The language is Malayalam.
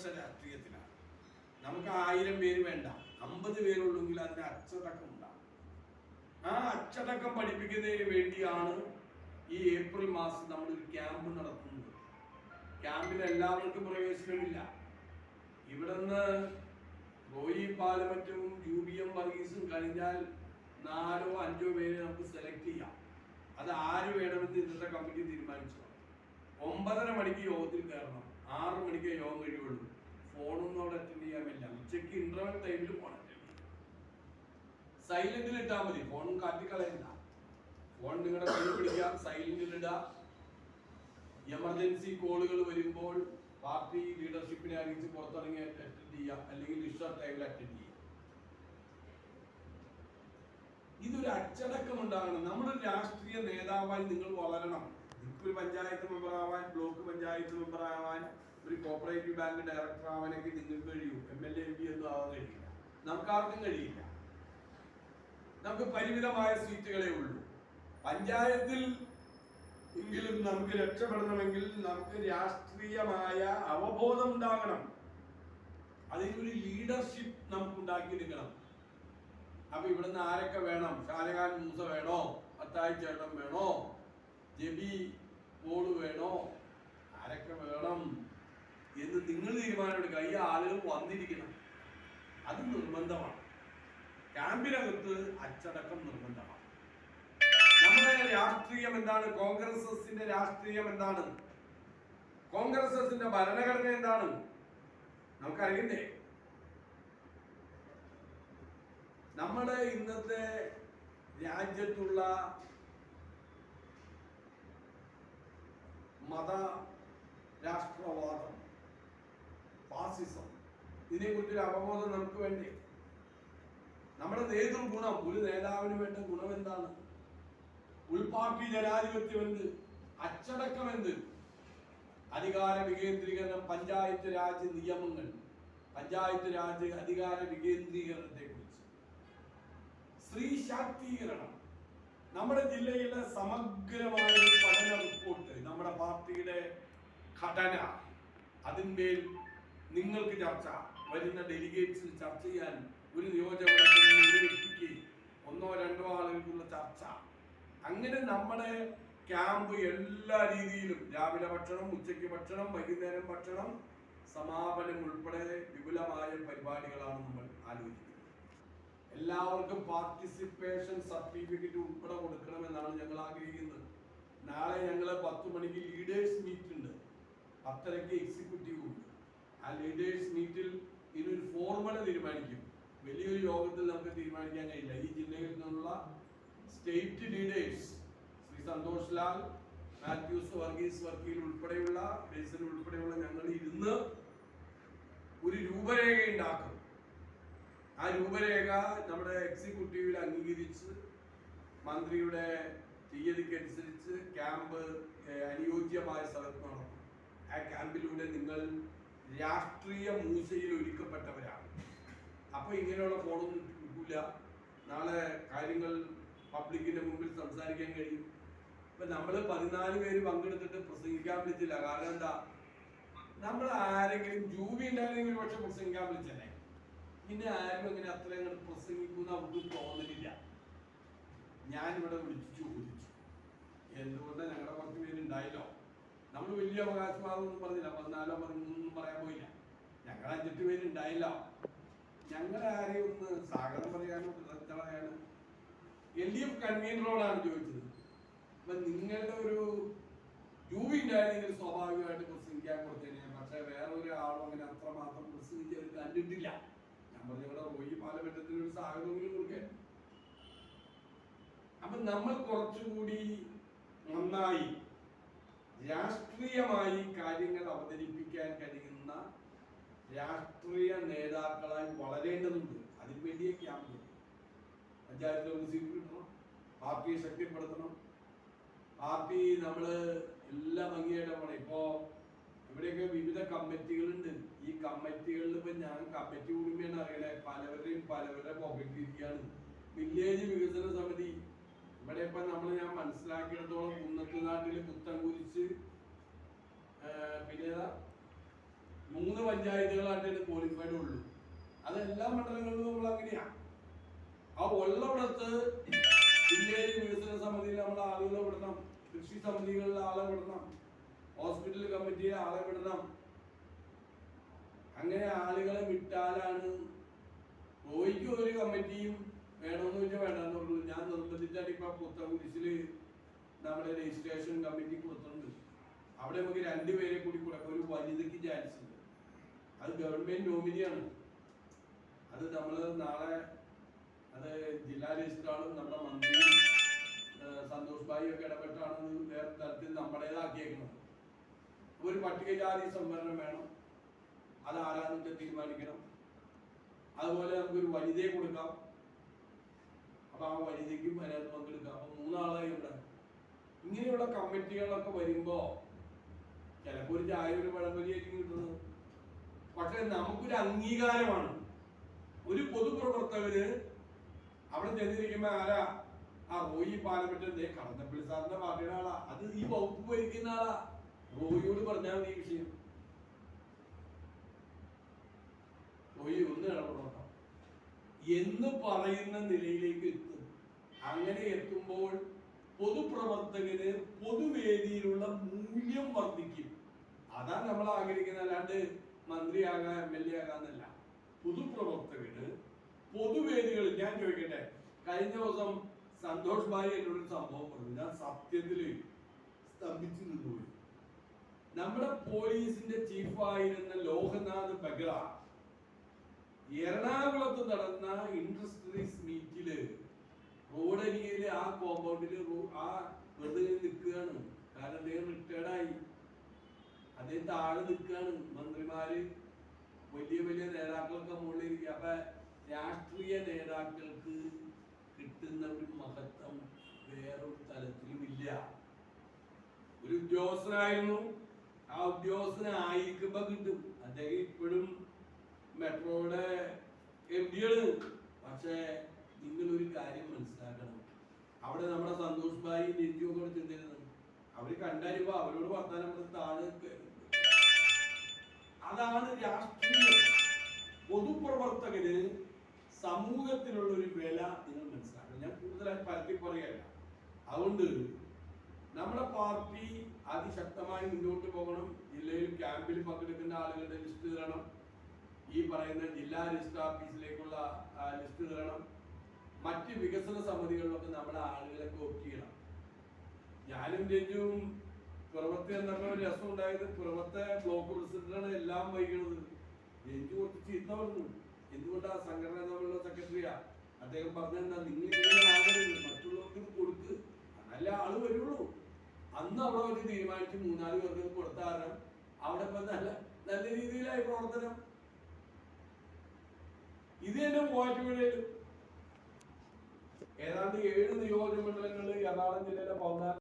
ഇടതുപക്ഷ രാഷ്ട്രീയത്തിലാണ്. നമുക്ക് 1000 പേര് വേണ്ട, 50 പേരുള്ളെങ്കിൽ അതിന് അച്ചടക്കം ഉണ്ടാകും. ആ അച്ചടക്കം പഠിപ്പിക്കുന്നതിന് വേണ്ടിയാണ് ഈ ഏപ്രിൽ മാസം നമ്മളൊരു ക്യാമ്പ് നടത്തുന്നത്. ക്യാമ്പിൽ എല്ലാവർക്കും പ്രവേശനമില്ല. ഇവിടുന്ന് റോയി പാലമറ്റും UBM വർഗീസും കഴിഞ്ഞാൽ 4 or 5 പേരെ നമുക്ക് സെലക്ട് ചെയ്യാം. അത് ആര് വേണമെന്ന് ഇന്നത്തെ കമ്മിറ്റി തീരുമാനിച്ചു. 9:30 മണിക്ക് യോഗത്തിൽ കയറണം, 6 മണിക്ക് യോഗം കഴിയുള്ളൂ. ഫോണൊന്നും അവിടെ അറ്റൻഡ് ചെയ്യാൻ പറ്റില്ല. ഉച്ചയ്ക്ക് ഇന്റർവൽ ടൈമിൽ ഫോൺ അറ്റൻഡ് ചെയ്യാം. സൈലന്റിൽ ഇട്ടാൽ മതി, ഫോണും കാറ്റിക്കളയണ്ട. ഫോൺ നിങ്ങളുടെ കയ്യിൽ പിടിക്കാം, സൈലന്റിൽ ഇടുക. എമർജൻസി കോളുകൾ വരുമ്പോൾ പാർട്ടി ലീഡർഷിപ്പിനെ അറിയിച്ച് പുറത്തിറങ്ങി അറ്റൻഡ് ചെയ്യാം, അല്ലെങ്കിൽ ലിസ്റ്റർ ടൈമിൽ അറ്റൻഡ് ചെയ്യാം. ഇതൊരു അച്ചടക്കം ഉണ്ടാകണം. നമ്മുടെ രാഷ്ട്രീയ നേതാവായി നിങ്ങൾ വളരണം. ഒരു പഞ്ചായത്ത് മെമ്പർ ആവാൻ, ബ്ലോക്ക് പഞ്ചായത്ത് മെമ്പർ ആവാൻ, ഒരു കോപ്പറേറ്റീവ് ബാങ്ക് ഡയറക്ടർ ആവാനൊക്കെ നിങ്ങൾക്ക് കഴിയൂ. MLA MP ഒന്നും ആവാൻ കഴിയില്ല. നമുക്കാർക്കും കഴിയില്ല. നമുക്ക് പരിമിതമായ സീറ്റുകളേ ഉള്ളൂ. പഞ്ചായത്തിൽ എങ്കിലും നമുക്ക് രക്ഷപ്പെടണമെങ്കിൽ നമുക്ക് രാഷ്ട്രീയമായ അവബോധം ഉണ്ടാകണം. അതിനൊരു ലീഡർഷിപ്പ് നമുക്ക് ഉണ്ടാക്കിയെടുക്കണം. അപ്പൊ ഇവിടുന്ന് ആരൊക്കെ വേണം? ഷാനഖാൻ മൂസ വേണോ? അത്തായി ചേട്ടൻ വേണോ? ജബി പോള് വേണോ? ആരൊക്കെ വേണം എന്ന് നിങ്ങൾ തീരുമാനമെടുക്കുക. ഈ ആളുകൾ വന്നിരിക്കണം, അത് നിർബന്ധമാണ്. ക്യാമ്പിനകത്ത് അച്ചടക്കം നിർബന്ധമാണ്. നമ്മുടെ രാഷ്ട്രീയം എന്താണ്? കോൺഗ്രസിന്റെ രാഷ്ട്രീയം എന്താണ്? കോൺഗ്രസിന്റെ ഭരണഘടന എന്താണ്? നമുക്കറിയണ്ടേ? നമ്മുടെ ഇന്നത്തെ രാജ്യത്തുള്ള മത രാഷ്ട്രവാദം, ഫാസിസം, ഇതിനെക്കുറിച്ചൊരു അവബോധം നമുക്ക് വേണ്ടേ? നമ്മുടെ നേതൃഗുണം, ഒരു നേതാവിന് വേണ്ട ഗുണം എന്താണ്? ഉൾപാർട്ടി ജനാധിപത്യം എന്ത്? അച്ചടക്കം എന്ത്? അധികാര വികേന്ദ്രീകരണം, പഞ്ചായത്ത് രാജ് നിയമങ്ങൾ, പഞ്ചായത്ത് രാജ് അധികാര വികേന്ദ്രീകരണത്തെ കുറിച്ച്, സ്ത്രീ ശാക്തീകരണം, നമ്മുടെ ജില്ലയിലെ സമഗ്രമായ ഒരു പഠന റിപ്പോർട്ട്, നമ്മുടെ പാർട്ടിയുടെ ഘടന, അതിന്മേൽ നിങ്ങൾക്ക് ചർച്ച, വരുന്ന ഡെലിഗേറ്റ്സിന് ചർച്ച ചെയ്യാൻ, ഒരു നിയോജകമണ്ഡലത്തിൽ ഒരു വ്യക്തിക്ക് 1-2 ആളുകൾക്കുള്ള ചർച്ച. അങ്ങനെ നമ്മുടെ ക്യാമ്പ് എല്ലാ രീതിയിലും, രാവിലെ ഭക്ഷണം, ഉച്ചയ്ക്ക് ഭക്ഷണം, വൈകുന്നേരം ഭക്ഷണം, സമാപനം ഉൾപ്പെടെ വിപുലമായ പരിപാടികളാണ് നമ്മൾ ആലോചിക്കുന്നത്. എല്ലാവർക്കും പാർട്ടിസിപ്പേഷൻ സർട്ടിഫിക്കറ്റ് ഉൾപ്പെടെ കൊടുക്കണമെന്നാണ് ഞങ്ങൾ ആഗ്രഹിക്കുന്നത്. നാളെ ഞങ്ങൾ 10 മണിക്ക് ലീഡേഴ്സ് മീറ്റ് ഉണ്ട്, 10:30 എക്സിക്യൂട്ടീവ് ഉണ്ട്. ആ ലീഡേഴ്സ് മീറ്റിൽ ഇതിനൊരു ഫോർമുല തീരുമാനിക്കും. വലിയൊരു യോഗത്തിൽ നമുക്ക് തീരുമാനിക്കാൻ കഴിയില്ല. ഈ ജില്ലയിൽ നിന്നുള്ള സ്റ്റേറ്റ് ലീഡേഴ്സ്, ശ്രീ സന്തോഷ് ലാൽ, മാത്യൂസ് വർഗീസ് വർക്കീൽ ഉൾപ്പെടെയുള്ള, ബേസിൽ ഉൾപ്പെടെയുള്ള ഞങ്ങൾ ഇരുന്ന് ഒരു രൂപരേഖ ഉണ്ടാക്കും. ആ രൂപരേഖ നമ്മുടെ എക്സിക്യൂട്ടീവിൽ അംഗീകരിച്ച് മന്ത്രിയുടെ തീയതിക്കനുസരിച്ച് ക്യാമ്പ് അനുയോജ്യമായ സ്ഥലത്ത് നടക്കും. ആ ക്യാമ്പിലൂടെ നിങ്ങൾ രാഷ്ട്രീയ മൂശയിൽ ഒരുക്കപ്പെട്ടവരാണ്. അപ്പൊ ഇങ്ങനെയുള്ള ഫോണൊന്നും കിട്ടൂല. നാളെ കാര്യങ്ങൾ പബ്ലിക്കിന്റെ മുമ്പിൽ സംസാരിക്കാൻ കഴിയും. ഇപ്പൊ നമ്മൾ 14 പേര് പങ്കെടുത്തിട്ട് പ്രസംഗിക്കാൻ വിളിച്ചില്ല. കാരണം എന്താ? നമ്മൾ ആരെങ്കിലും ജൂബി ഉണ്ടായിരുന്നെങ്കിൽ പക്ഷെ പ്രസംഗിക്കാൻ വിളിച്ചല്ലേ. പിന്നെ ആരും അങ്ങനെ അത്രയും അങ്ങോട്ട് പ്രസംഗിക്കുന്ന അവർക്ക് തോന്നലില്ല. ഞാനിവിടെ വിളിച്ചു ചോദിച്ചു, എന്തുകൊണ്ട് ഞങ്ങളുടെ കുറച്ച് പേരുണ്ടായല്ലോ. നമ്മൾ വലിയ അവകാശവാദം ഒന്നും പറഞ്ഞില്ല, 14 13 പറയാൻ പോയില്ല. ഞങ്ങൾ 5-8 പേരുണ്ടായില്ലോ. ഞങ്ങൾ ആരെയും ഒന്ന് സ്വാഗതം പറയാനോ കളയാനോ. LDF കൺവീനറോടാണ് ചോദിച്ചത്. അപ്പൊ നിങ്ങളുടെ ഒരു ജൂബി ഉണ്ടായിരുന്നെങ്കിൽ സ്വാഭാവികമായിട്ട് പ്രസംഗിക്കാൻ കൊടുത്തതിനെ, പക്ഷെ വേറെ ഒരാളും അങ്ങനെ അത്രമാത്രം പ്രസംഗിച്ചത് കണ്ടിട്ടില്ല. ഞാൻ പറഞ്ഞ ഇവിടെ റോയി പാലമറ്റത്തിന് ഒരു സ്വാഗതമെങ്കിലും കൊടുക്കാൻ. അപ്പൊ നമ്മൾ കുറച്ചുകൂടി നന്നായി രാഷ്ട്രീയമായി കാര്യങ്ങൾ അവതരിപ്പിക്കാൻ കഴിയുന്ന രാഷ്ട്രീയ നേതാക്കളായി വളരേണ്ടതുണ്ട്. അതിനുവേണ്ടിയേ ക്യാമ്പ്. പഞ്ചായത്തിൽ ഒരു സീറ്റ് കിട്ടണം, പാർട്ടിയെ ശക്തിപ്പെടുത്തണം. പാർട്ടി നമ്മള് എല്ലാ ഭംഗിയായിട്ട് പോകണം. ഇപ്പോ ഇവിടെയൊക്കെ വിവിധ കമ്മിറ്റികളുണ്ട്. ഈ കമ്മിറ്റികളിൽ ഇപ്പൊ ഞാൻ കമ്മിറ്റി കൂടുമ്പോഴാണ് അറിയണേ, പലവരെയും പലവരെ പുകഴ്ത്തിയിരിക്കുകയാണ്. വില്ലേജ് വികസന സമിതി ഇവിടെ ഇപ്പൊ ഞാൻ മനസ്സിലാക്കിയിടത്തോളം കുന്നത്തുനാട്ടില് പുത്തൻകുരിശ്, പിന്നെ 3 പഞ്ചായത്തുകളായിട്ടാണ് ക്വാളിഫൈഡ് ഉള്ളൂ. അതെല്ലാ മണ്ഡലങ്ങളിലും നമ്മൾ അങ്ങനെയാ. ആ ഉള്ളവിടത്ത് വില്ലേജ് വികസന സമിതിയിൽ നമ്മൾ ആളുകളെ വിടണം, കൃഷി സമിതികളിൽ ആളെ വിടണം, ഹോസ്പിറ്റൽ കമ്മിറ്റിയിൽ ആളെ വിടണം. അങ്ങനെ ആളുകളെ വിട്ടാലാണ് റോയിക്ക് ഒരു കമ്മിറ്റിയും വേണമെന്ന് വെച്ചാൽ വേണ്ടെന്ന് പറഞ്ഞു. ഞാൻ നിർബന്ധിച്ചാൽ ഇപ്പൊ പുത്തൻകുരിശില് നമ്മുടെ രജിസ്ട്രേഷൻ കമ്മിറ്റി കൊടുത്തിട്ടുണ്ട്. അവിടെ നമുക്ക് 2 പേരെ കൂടി കൊടുക്കാം. ഒരു വനിതയ്ക്ക് ചാൻസ് ഉണ്ട്. അത് ഗവൺമെന്റ് നോമിനിയാണ്. അത് നമ്മള് നാളെ അത് ജില്ലാ രജിസ്ട്രാറും നമ്മുടെ മന്ത്രിയും സന്തോഷ് ഭായി ഒക്കെ ഇടപെട്ടാണ് വേറെ തരത്തിൽ നമ്മുടേതാക്കിയേക്കുന്നത്. ഒരു പട്ടികജാതി സംവരണം വേണം, അത് ആരാന്ന് വെച്ചാൽ തീരുമാനിക്കണം. അതുപോലെ നമുക്കൊരു വനിതയെ കൊടുക്കാം, അപ്പൊ ആ വനിതയ്ക്കും അതിനകത്ത് പങ്കെടുക്കാം. അപ്പൊ 3 ആളായി ഇവിടെ. ഇങ്ങനെയുള്ള കമ്മിറ്റികളൊക്കെ വരുമ്പോ ചിലപ്പോ ഒരു ചായ ഒരു പഴംപൊരിയായിരിക്കും കിട്ടുന്നത്. പക്ഷെ നമുക്കൊരു അംഗീകാരമാണ്. ഒരു പൊതുപ്രവർത്തകന് അവിടെ ചെന്നിരിക്കുമ്പോ ആരാ? ആ റോയി പാലമറ്റേ കടന്നപ്പള്ളി സാറിന്റെ പാർട്ടിയുടെ ആളാ, അത് ഈ വകുപ്പ് ഭരിക്കുന്ന ആളാ. റോയിയോട് പറഞ്ഞാൽ മതി ഈ വിഷയം. റോയി ഒന്ന് ഇടപെടണം എന്ന് പറയുന്ന നിലയിലേക്ക് എത്തും. അങ്ങനെ എത്തുമ്പോൾ പൊതുപ്രവർത്തകന് പൊതുവേദിയിലുള്ള മൂല്യം വർദ്ധിക്കും. അതാ നമ്മൾ ആഗ്രഹിക്കുന്നത്. അല്ലാണ്ട് മന്ത്രിയാകാൻ MLA ആകാന്നല്ല. പൊതുപ്രവർത്തകന് പൊതുവേദികളിൽ, ഞാൻ ചോദിക്കട്ടെ, കഴിഞ്ഞ ദിവസം സന്തോഷ് ഭായി എന്നോട് സംഭവം പറഞ്ഞു. ഞാൻ സത്യത്തില് സ്തംഭിച്ചു നിന്നുപോയി. നമ്മുടെ പോലീസിന്റെ ചീഫായിരുന്ന ലോകനാഥ് ബെഹ്റ എറണാകുളത്ത് നടന്ന ഇൻഡസ്ട്രീസ് മീറ്റില് റോഡരികില് ആ കോമ്പൗണ്ടില് ആ വെറുതെ നിൽക്കുകയാണ്. കാരണം അദ്ദേഹം റിട്ടയർഡായി. അദ്ദേഹം താഴെ നിൽക്കുകയാണ്. മന്ത്രിമാര് വലിയ വലിയ നേതാക്കളൊക്കെ മുകളിൽ ഇരിക്കുക. അപ്പൊ രാഷ്ട്രീയ നേതാക്കൾക്ക് കിട്ടുന്ന ഒരു മഹത്വം വേറൊരു തലത്തിലും ഇല്ല. ഒരു ഉദ്യോഗസ്ഥനായിരുന്നു, ആ ഉദ്യോഗസ്ഥനായിരിക്കുമ്പോ കിട്ടും. അദ്ദേഹം ഇപ്പോഴും മെട്രോയുടെ MD ആണ്. പക്ഷെ നിങ്ങളൊരു കാര്യം മനസ്സിലാക്കണം, അവിടെ നമ്മുടെ സന്തോഷ് ഭായി രഞ്ജുവൊക്കെ ചെന്നിരുന്നു. അവര് കണ്ടായിരുമ്പോ അവരോട് വർത്താനം താഴെ. അതാണ് രാഷ്ട്രീയം. പൊതുപ്രവർത്തകന് സമൂഹത്തിലുള്ള ഒരു വില നിങ്ങൾ മനസ്സിലാക്കണം. ഞാൻ കൂടുതലായി പരത്തി പറയുകയല്ല. അതുകൊണ്ട് നമ്മുടെ പാർട്ടി അതിശക്തമായി മുന്നോട്ട് പോകണം. ജില്ലയിൽ ക്യാമ്പിൽ പങ്കെടുക്കുന്ന ആളുകളുടെ ലിസ്റ്റ് തരണം. ഈ പറയുന്ന ജില്ലാ രജിസ്റ്റർ ഓഫീസിലേക്കുള്ള ലിസ്റ്റ് തരണം. മറ്റ് വികസന സമിതികളിലൊക്കെ നമ്മുടെ ആളുകളെ കോപ്പി ചെയ്യണം. ഞാനും രഞ്ജുവും പുറമത്തെ എന്നൊക്കെ ഒരു രസം ഉണ്ടായത്, പുറമത്തെ ബ്ലോക്ക് പ്രസിഡന്റാണ് എല്ലാം വൈകുന്നത്. രഞ്ജു കുറച്ച് ചീത്ത പറഞ്ഞു. എന്തുകൊണ്ടാ സംഘടന തമ്മിലുള്ള സെക്രട്ടറിയാ. അദ്ദേഹം പറഞ്ഞെന്താ, നിങ്ങൾ ഇങ്ങനെ ആകരുത്, മറ്റുള്ളവർക്ക് കൊടുക്ക്, നല്ല ആള് വരുള്ളൂ. അന്ന് അവിടെ വെച്ച് തീരുമാനിച്ച് 3-4 പേർക്ക് കൊടുത്ത കാരണം അവിടെ ഇപ്പൊ നല്ല നല്ല രീതിയിലായി പ്രവർത്തനം. ഇത് തന്നെ മൂവാറ്റുപുഴയിലും ഏതാണ്ട് 7 നിയോജക മണ്ഡലങ്ങളിൽ എറണാകുളം ജില്ലയിലെ 14